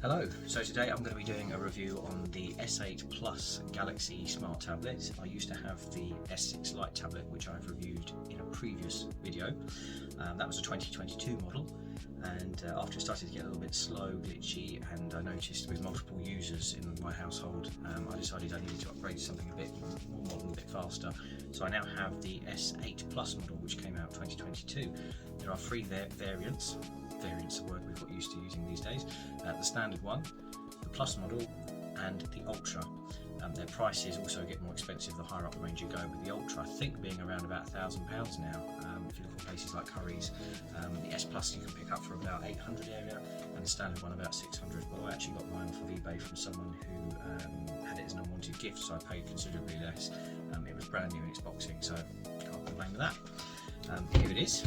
Hello, so today I'm going to be doing a review on the S8 Plus Galaxy Smart Tablet. I used to have the S6 Lite Tablet, which I've reviewed in a previous video. That was a 2022 model, and after it started to get a little bit slow, glitchy, and I noticed with multiple users in my household, I decided I needed to upgrade to something a bit more modern, a bit faster. So I now have the S8 Plus model, which came out 2022. There are three variants. Variants of word we've got used to using these days. The standard one, the Plus model, and the Ultra. Their prices also get more expensive the higher up the range you go, with the Ultra I think being around about £1,000 now. If you look at places like Curry's, the S Plus you can pick up for about 800 area, and the standard one about 600. Well, I actually got mine off of eBay from someone who had it as an unwanted gift, so I paid considerably less. It was brand new in its boxing, so can't complain with that. Here it is.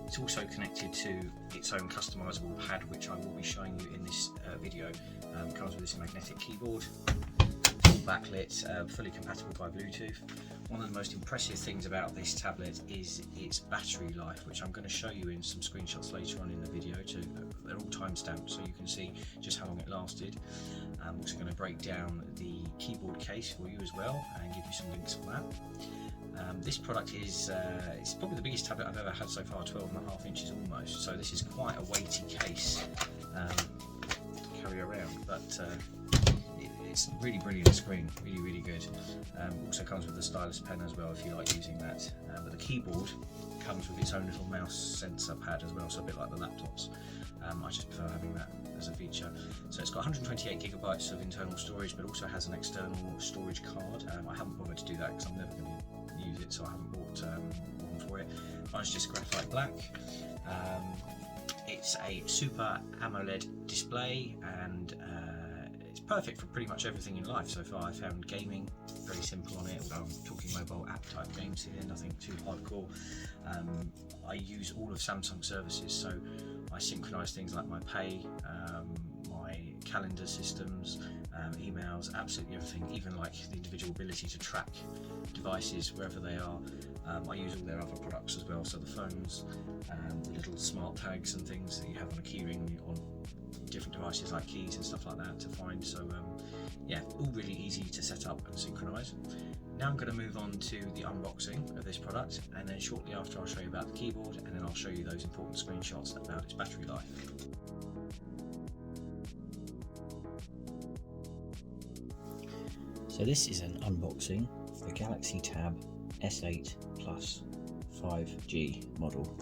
It's also connected to its own customizable pad, which I will be showing you in this video. It comes with this magnetic keyboard, full backlit, fully compatible by Bluetooth. One of the most impressive things about this tablet is its battery life, which I'm going to show you in some screenshots later on in the video. They're all time-stamped, so you can see just how long it lasted. I'm also going to break down the keyboard case for you as well and give you some links for that. This product is it's probably the biggest tablet I've ever had so far, 12.5 inches almost, so this is quite a weighty case to carry around, but it's really brilliant screen, really good. Also comes with a stylus pen as well if you like using that, but the keyboard comes with its own little mouse sensor pad as well, so a bit like the laptops. I just prefer having that as a feature. So it's got 128 gigabytes of internal storage, but also has an external storage card. I haven't bothered to do that because I'm never going to use it, so I haven't bought one for it. Mine's just graphite black. It's a Super AMOLED display, and it's perfect for pretty much everything in life so far. I found gaming very simple on it, although I'm talking mobile app type games here, nothing too hardcore. I use all of Samsung services, so I synchronise things like my pay, my calendar systems, emails, absolutely everything, even like the individual ability to track devices wherever they are. I use all their other products as well, so the phones, the little smart tags and things that you have on a keyring on different devices like keys and stuff like that to find. So yeah, all really easy to set up and synchronise. Now I'm going to move on to the unboxing of this product, and then shortly after I'll show you about the keyboard, and then I'll show you those important screenshots about its battery life. So this is an unboxing of the Galaxy Tab S8 Plus 5G model.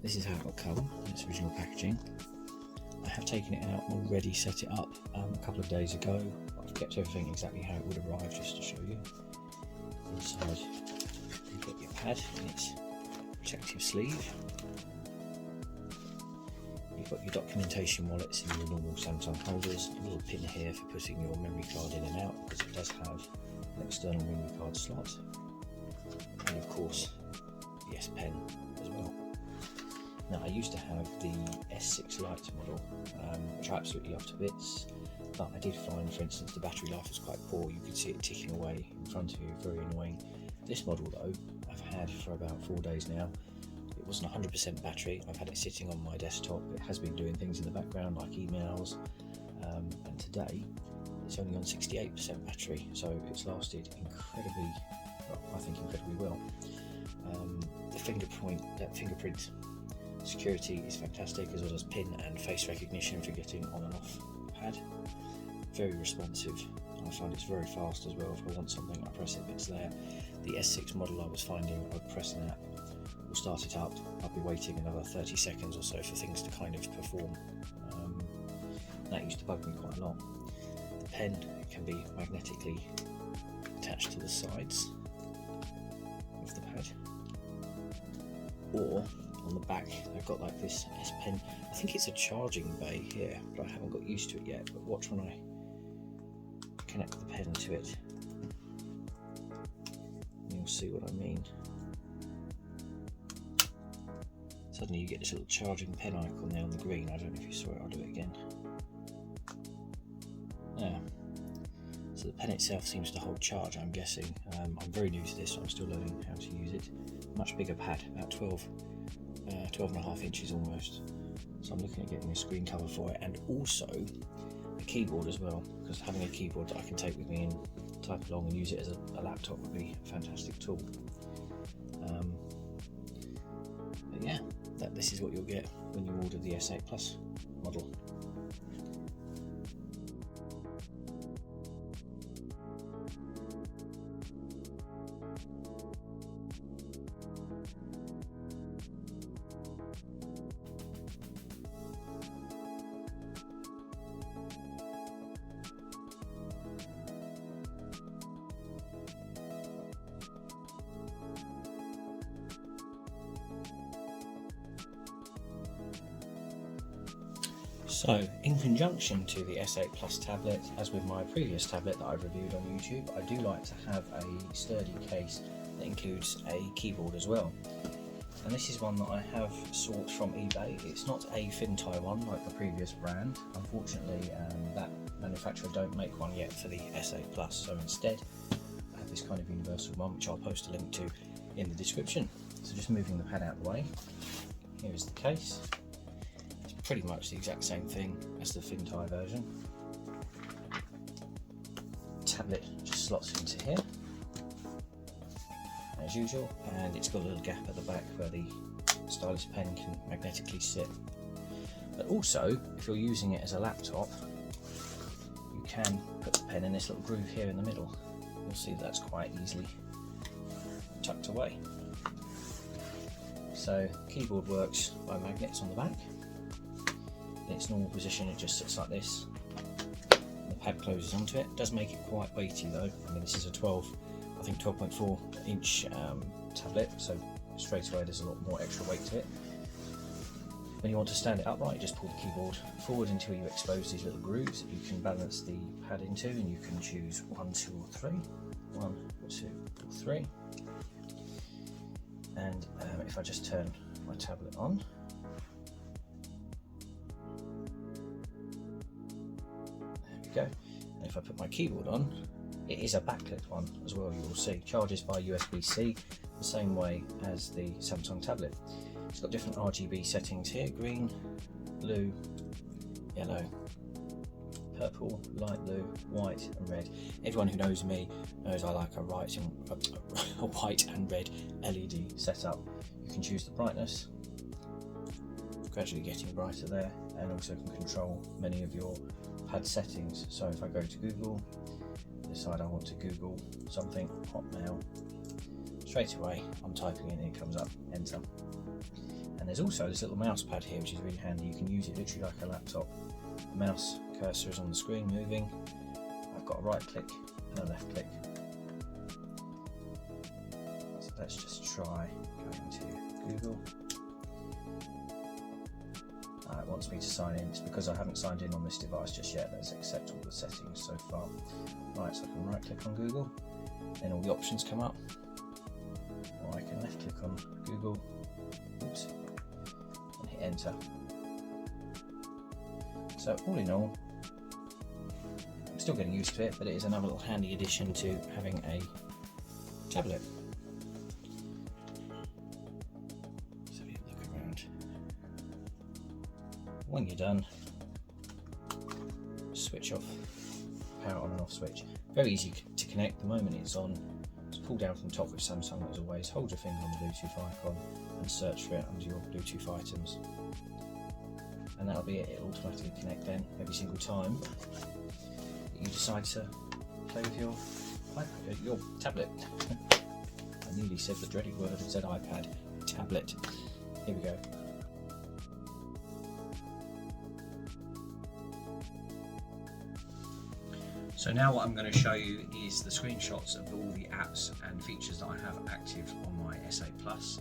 This is how it will come in its original packaging. I have taken it out and already set it up a couple of days ago. I've kept everything exactly how it would arrive just to show you. Inside you've got your pad in its protective sleeve. You've got your documentation wallets in your normal Samsung holders, a little pin here for putting your memory card in and out, because it does have an external memory card slot, and of course the S Pen as well. Now, I used to have the S6 Lite model, which I absolutely loved to bits, but I did find, for instance, the battery life was quite poor. You could see it ticking away in front of you, very annoying. This model though, I've had for about 4 days now. It wasn't 100% battery. I've had it sitting on my desktop. It has been doing things in the background like emails, and today it's only on 68% battery, so it's lasted incredibly, well, I think incredibly well. The fingerprint security is fantastic, as well as pin and face recognition for getting on and off the pad. Very responsive. I find it's very fast as well. If I want something, I press it, it's there. The S6 model, I was finding I'd press an app, we'll start it up, I'll be waiting another 30 seconds or so for things to kind of perform. That used to bug me quite a lot. The pen can be magnetically attached to the sides of the pad, or on the back they've got like this S Pen. I think it's a charging bay here, but I haven't got used to it yet. But watch when I connect the pen to it, and you'll see what I mean. Suddenly you get this little charging pen icon there on the green. I don't know if you saw it, I'll do it again. Yeah. So the pen itself seems to hold charge, I'm guessing. I'm very new to this, so I'm still learning how to use it. Much bigger pad, about 12.5 inches almost. So I'm looking at getting a screen cover for it, and also a keyboard as well, because having a keyboard that I can take with me and type along and use it as a laptop would be a fantastic tool. But yeah, this is what you'll get when you order the S8 Plus model. So, in conjunction to the S8 Plus tablet, as with my previous tablet that I've reviewed on YouTube, I do like to have a sturdy case that includes a keyboard as well. And this is one that I have sourced from eBay. It's not a Fintai one like the previous brand. Unfortunately, that manufacturer don't make one yet for the S8 Plus, so instead I have this kind of universal one, which I'll post a link to in the description. So just moving the pad out of the way, here is the case. Pretty much the exact same thing as the Fintai version. Tablet just slots into here as usual, and it's got a little gap at the back where the stylus pen can magnetically sit. But also, if you're using it as a laptop, you can put the pen in this little groove here in the middle. You'll see that's quite easily tucked away. So keyboard works by magnets on the back. In its normal position it just sits like this. The pad closes onto it. It does make it quite weighty though. I mean, this is a 12.4 inch tablet, so straight away there's a lot more extra weight to it. When you want to stand it upright, you just pull the keyboard forward until you expose these little grooves that you can balance the pad into, and you can choose 1, 2 or 3. 1, 2 or 3. And if I just turn my tablet on, go. And if I put my keyboard on, it is a backlit one as well, you will see. Charges by USB-C the same way as the Samsung tablet. It's got different RGB settings here: green, blue, yellow, purple, light blue, white and red. Everyone who knows me knows I like a white and red LED setup. You can choose the brightness, gradually getting brighter there, and also can control many of your pad settings. So if I go to Google, decide I want to Google something, Hotmail, straight away I'm typing in, it comes up, enter. And there's also this little mouse pad here, which is really handy. You can use it literally like a laptop. The mouse cursor is on the screen moving. I've got a right click and a left click. So let's just try going to Google. It wants me to sign in. It's because I haven't signed in on this device just yet. Let's accept all the settings so far. Right, so I can right click on Google, then all the options come up, or I can left click on Google, oops, and hit enter. So all in all, I'm still getting used to it, but it is another little handy addition to having a tablet. When you're done, switch off, power on and off switch. Very easy to connect. The moment it's on, just pull down from the top with Samsung as always, hold your finger on the Bluetooth icon and search for it under your Bluetooth items. And that'll be it. It'll automatically connect then every single time that you decide to play with your iPad, your tablet. I nearly said the dreaded word and said iPad, tablet. Here we go. So now what I'm going to show you is the screenshots of all the apps and features that I have active on my S8 Plus.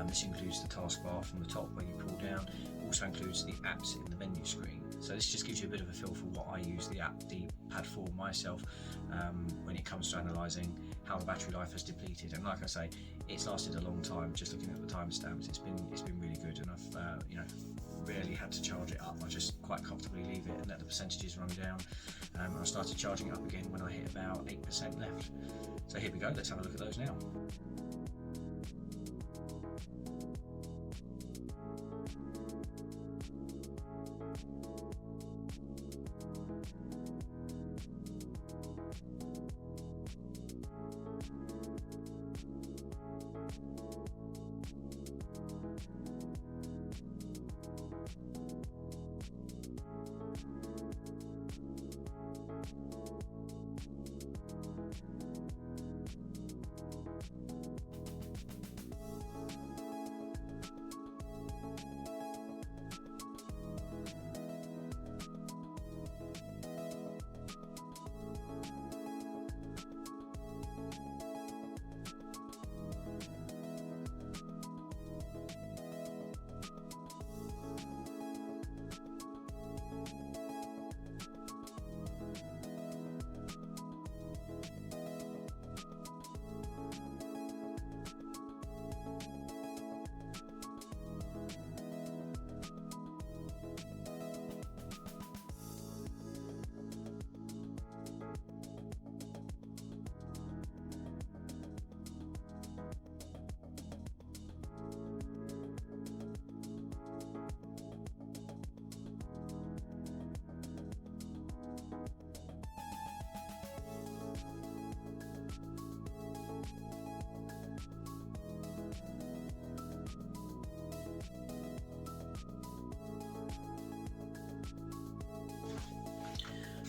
This includes the taskbar from the top where you pull down, also includes the apps in the menu screen. So this just gives you a bit of a feel for what I use the pad for myself when it comes to analysing how the battery life has depleted. And like I say, it's lasted a long time. Just looking at the timestamps, it's been really good, and I've rarely had to charge it up. I just quite comfortably leave it and let the percentages run down. I started charging it up again when I hit about 8% left. So here we go, let's have a look at those now.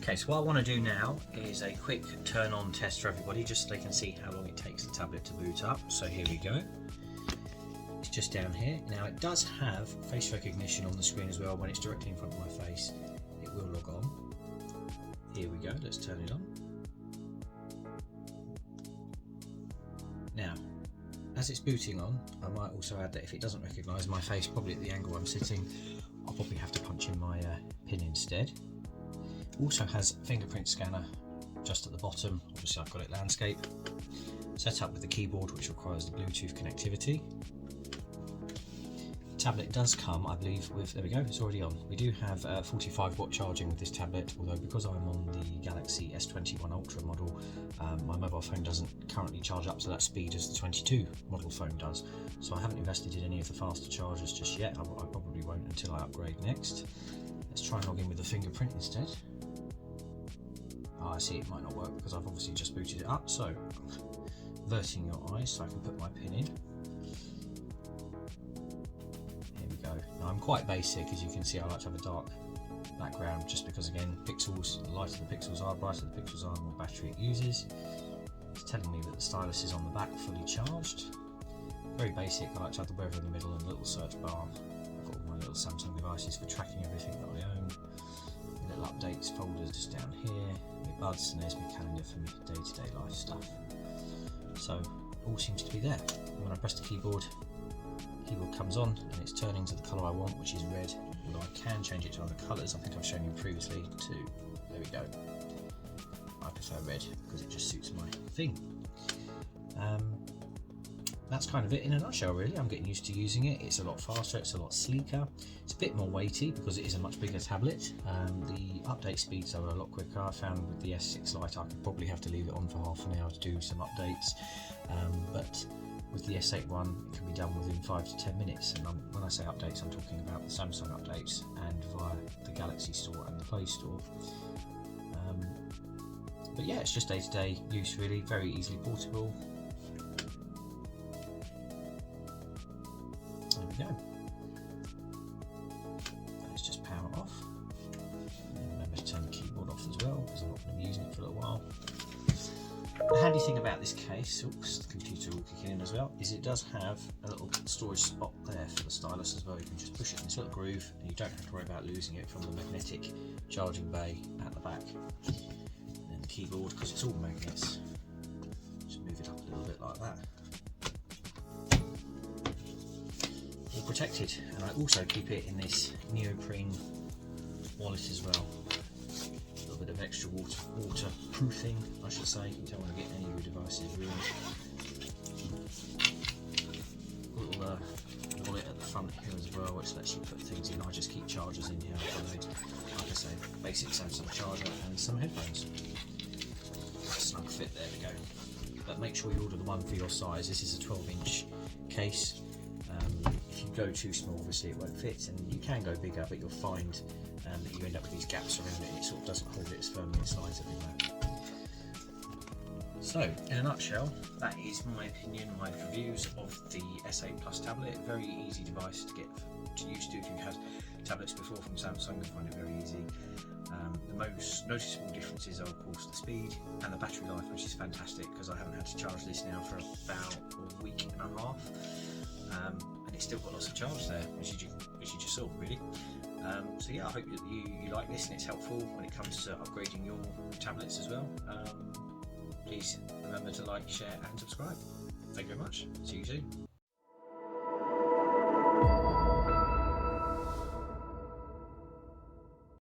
Okay, so what I want to do now is a quick turn on test for everybody, just so they can see how long it takes the tablet to boot up. So here we go. It's just down here. Now it does have face recognition on the screen as well. When it's directly in front of my face, it will log on. Here we go, let's turn it on. Now, as it's booting on, I might also add that if it doesn't recognise my face, probably at the angle I'm sitting, I'll probably have to punch in my pin instead. Also has fingerprint scanner just at the bottom. Obviously I've got it landscape. Set up with the keyboard, which requires the Bluetooth connectivity. The tablet does come, I believe, with, there we go, it's already on. We do have 45-watt charging with this tablet, although because I'm on the Galaxy S21 Ultra model, my mobile phone doesn't currently charge up to that speed as the 22 model phone does. So I haven't invested in any of the faster chargers just yet. I probably won't until I upgrade next. Let's try and log in with the fingerprint instead. Oh, I see, it might not work because I've obviously just booted it up. So, averting your eyes so I can put my pin in. Here we go. Now I'm quite basic, as you can see. I like to have a dark background just because, again, pixels, the lighter the pixels are, brighter the pixels are, the more battery it uses. It's telling me that the stylus is on the back, fully charged. Very basic. I like to have the weather in the middle and a little search bar. I've got all my little Samsung devices for tracking everything that I own. Little updates folders just down here. My buds, and there's my calendar for my day-to-day life stuff. So all seems to be there. And when I press the keyboard comes on and it's turning to the colour I want, which is red. Although I can change it to other colours. I think I've shown you previously to, there we go. I prefer red because it just suits my thing. That's kind of it in a nutshell, really. I'm getting used to using it. It's a lot faster, it's a lot sleeker. It's a bit more weighty because it is a much bigger tablet. The update speeds are a lot quicker. I found with the S6 Lite I could probably have to leave it on for half an hour to do some updates. But with the S8 one, it can be done within 5 to 10 minutes. And when I say updates, I'm talking about the Samsung updates and via the Galaxy Store and the Play Store. But yeah, it's just day-to-day use, really. Very easily portable. There we go. Let's just power it off. And remember to turn the keyboard off as well, because I'm not going to be using it for a little while. The handy thing about this case, oops, the computer will kick in as well, is it does have a little storage spot there for the stylus as well. You can just push it in this little groove and you don't have to worry about losing it from the magnetic charging bay at the back. And then the keyboard, because it's all magnets, just move it up a little bit like that. All protected, and I also keep it in this neoprene wallet as well. A little bit of extra waterproofing, I should say. You don't want to get any of your devices ruined. Little wallet at the front here as well, which lets you put things in. I just keep chargers in here. Like I say, basic Samsung charger and some headphones. Snug fit, there we go. But make sure you order the one for your size. This is a 12-inch case. If you go too small, obviously it won't fit, and you can go bigger, but you'll find that you end up with these gaps around it, and it sort of doesn't hold it as firmly as slides everywhere. So, in a nutshell, that is my opinion, my reviews of the S8 Plus tablet. Very easy device to get used to. If you've had tablets before from Samsung, you'll find it very easy. The most noticeable differences are, of course, the speed and the battery life, which is fantastic because I haven't had to charge this now for about a week and a half. And it's still got lots of charge there, which you just saw, really. So yeah, I hope that you like this and it's helpful when it comes to upgrading your tablets as well. Please remember to like, share and subscribe. Thank you very much. See you soon.